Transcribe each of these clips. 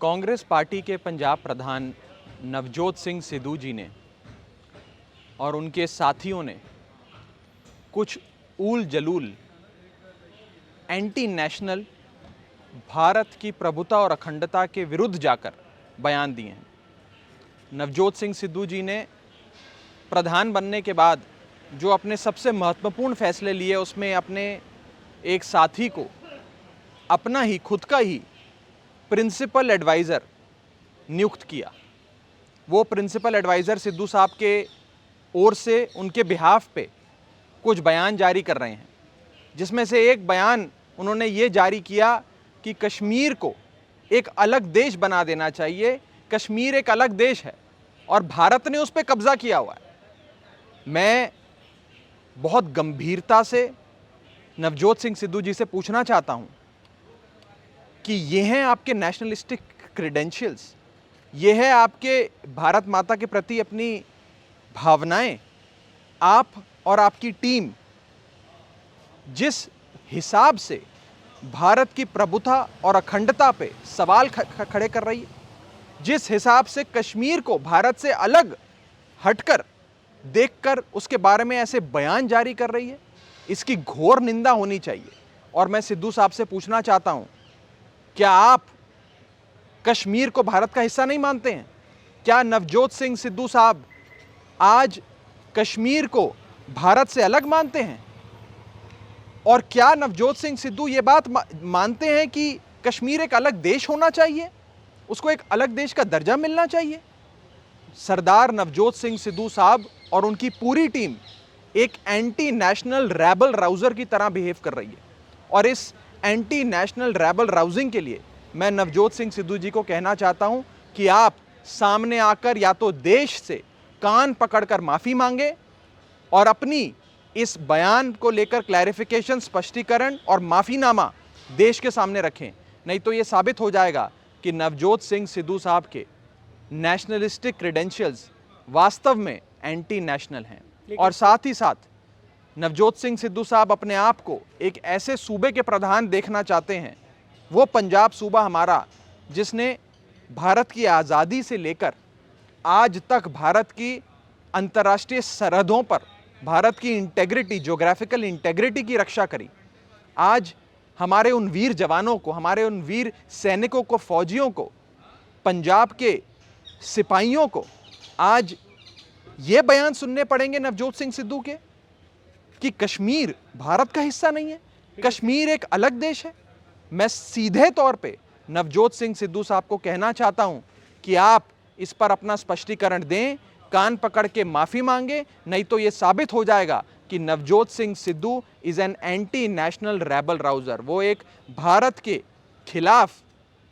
Congress party के पंजाब प्रधान नवजोत सिंह सिद्धू जी ने और उनके साथियों ने कुछ ऊल जलूल एंटी नेशनल भारत की प्रभुता और अखंडता के विरुद्ध जाकर बयान दिए हैं। नवजोत सिंह सिद्धू जी ने प्रधान बनने के बाद जो अपने सबसे महत्वपूर्ण फैसले लिए उसमें अपने एक साथी को अपना ही खुद का ही प्रिंसिपल एडवाइज़र नियुक्त किया। वो प्रिंसिपल एडवाइज़र सिद्धू साहब के ओर से उनके बिहाफ पे कुछ बयान जारी कर रहे हैं, जिसमें से एक बयान उन्होंने ये जारी किया कि कश्मीर को एक अलग देश बना देना चाहिए। कश्मीर एक अलग देश है और भारत ने उस पर कब्जा किया हुआ है। मैं बहुत गंभीरता से नवजोत सिंह सिद्धू जी से पूछना चाहता हूं कि ये हैं आपके नेशनलिस्टिक क्रेडेंशियल्स, ये है आपके भारत माता के प्रति अपनी भावनाएं। आप और आपकी टीम जिस हिसाब से भारत की प्रभुता और अखंडता पे सवाल खड़े कर रही है, जिस हिसाब से कश्मीर को भारत से अलग हटकर देखकर उसके बारे में ऐसे बयान जारी कर रही है, इसकी घोर निंदा होनी चाहिए। और मैं सिद्धू साहब से पूछना चाहता हूं, क्या आप कश्मीर को भारत का हिस्सा नहीं मानते हैं? क्या नवजोत सिंह सिद्धू साहब आज कश्मीर को भारत से अलग मानते हैं? और क्या नवजोत सिंह सिद्धू ये बात मानते हैं कि कश्मीर एक अलग देश होना चाहिए, उसको एक अलग देश का दर्जा मिलना चाहिए? सरदार नवजोत सिंह सिद्धू साहब और उनकी पूरी टीम एक एंटी नेशनल रैबल राउजर की तरह बिहेव कर रही है। और इस एंटी नेशनल रैबल राउजिंग के लिए मैं नवजोत सिंह सिद्धू जी को कहना चाहता हूं कि आप सामने आकर या तो देश से कान पकड़कर माफ़ी मांगे और अपनी इस बयान को लेकर क्लैरिफिकेशन, स्पष्टीकरण और माफ़ीनामा देश के सामने रखें। नहीं तो ये साबित हो जाएगा कि नवजोत सिंह सिद्धू साहब के नेशनलिस्टिक क्रेडेंशियल्स वास्तव में एंटी नेशनल हैं। और साथ ही साथ नवजोत सिंह सिद्धू साहब अपने आप को एक ऐसे सूबे के प्रधान देखना चाहते हैं, वो पंजाब सूबा हमारा जिसने भारत की आज़ादी से लेकर आज तक भारत की अंतर्राष्ट्रीय सरहदों पर भारत की इंटेग्रिटी, ज्योग्राफिकल इंटेग्रिटी की रक्षा करी। आज हमारे उन वीर जवानों को, हमारे उन वीर सैनिकों को, फौजियों को, पंजाब के सिपाहियों को आज ये बयान सुनने पड़ेंगे नवजोत सिंह सिद्धू के कि कश्मीर भारत का हिस्सा नहीं है, कश्मीर एक अलग देश है। मैं सीधे तौर पे नवजोत सिंह सिद्धू साहब को कहना चाहता हूं कि आप इस पर अपना स्पष्टीकरण दें, कान पकड़ के माफ़ी मांगे, नहीं तो ये साबित हो जाएगा कि Navjot Singh Sidhu is an anti national rabble rouser. वो एक भारत के खिलाफ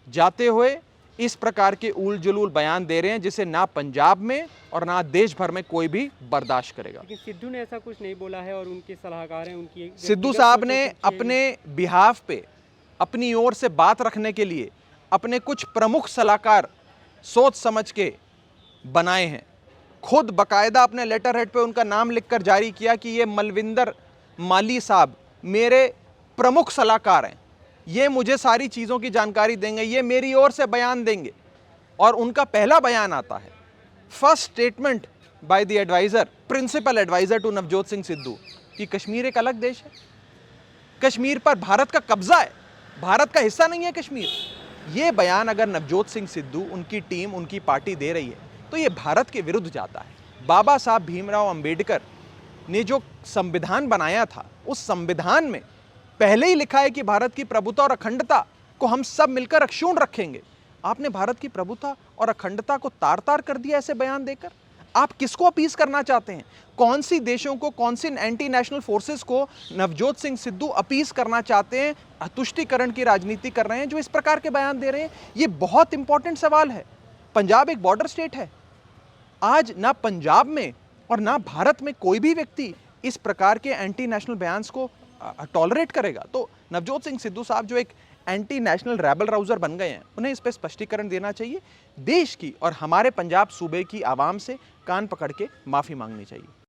जाते हुए इस प्रकार के ऊल जलूल बयान दे रहे हैं जिसे ना पंजाब में और ना देश भर में कोई भी बर्दाश्त करेगा। लेकिन सिद्धू ने ऐसा कुछ नहीं बोला है और उनके सलाहकार हैं, उनकी सिद्धू साहब ने अपने बिहाफ पे अपनी ओर से बात रखने के लिए अपने कुछ प्रमुख सलाहकार सोच समझ के बनाए हैं। खुद बकायदा अपने लेटर हेड पे उनका नाम लिखकर जारी किया कि ये मलविंदर माली साहब मेरे प्रमुख सलाहकार हैं, ये मुझे सारी चीज़ों की जानकारी देंगे, ये मेरी ओर से बयान देंगे। और उनका पहला बयान आता है, first statement by the advisor, principal advisor to Navjot Singh Sidhu, कि कश्मीर एक अलग देश है, कश्मीर पर भारत का कब्जा है, भारत का हिस्सा नहीं है कश्मीर। ये बयान अगर नवजोत सिंह सिद्धू, उनकी टीम, उनकी पार्टी दे रही है तो ये भारत के विरुद्ध जाता है। बाबा साहब भीमराव अंबेडकर ने जो संविधान बनाया था, उस संविधान में पहले ही लिखा है कि भारत की प्रभुता और अखंडता को हम सब मिलकर अक्षुण्ण रखेंगे। आपने भारत की प्रभुता और अखंडता को तार तार कर दिया ऐसे बयान देकर। आप किसको अपीस करना चाहते हैं? कौन सी देशों को, कौन सी एंटी नेशनल फोर्सेस को नवजोत सिंह सिद्धू अपीस करना चाहते हैं, तुष्टीकरण की राजनीति कर रहे हैं जो इस प्रकार के बयान दे रहे हैं? ये बहुत इंपॉर्टेंट सवाल है। पंजाब एक बॉर्डर स्टेट है। आज ना पंजाब में और ना भारत में कोई भी व्यक्ति इस प्रकार के एंटी नेशनल बयान्स को टॉलरेट करेगा। तो नवजोत सिंह सिद्धू साहब जो एक एंटी नेशनल रैबल राउजर बन गए हैं, उन्हें इस पर स्पष्टीकरण देना चाहिए। देश की और हमारे पंजाब सूबे की आवाम से कान पकड़ के माफ़ी मांगनी चाहिए।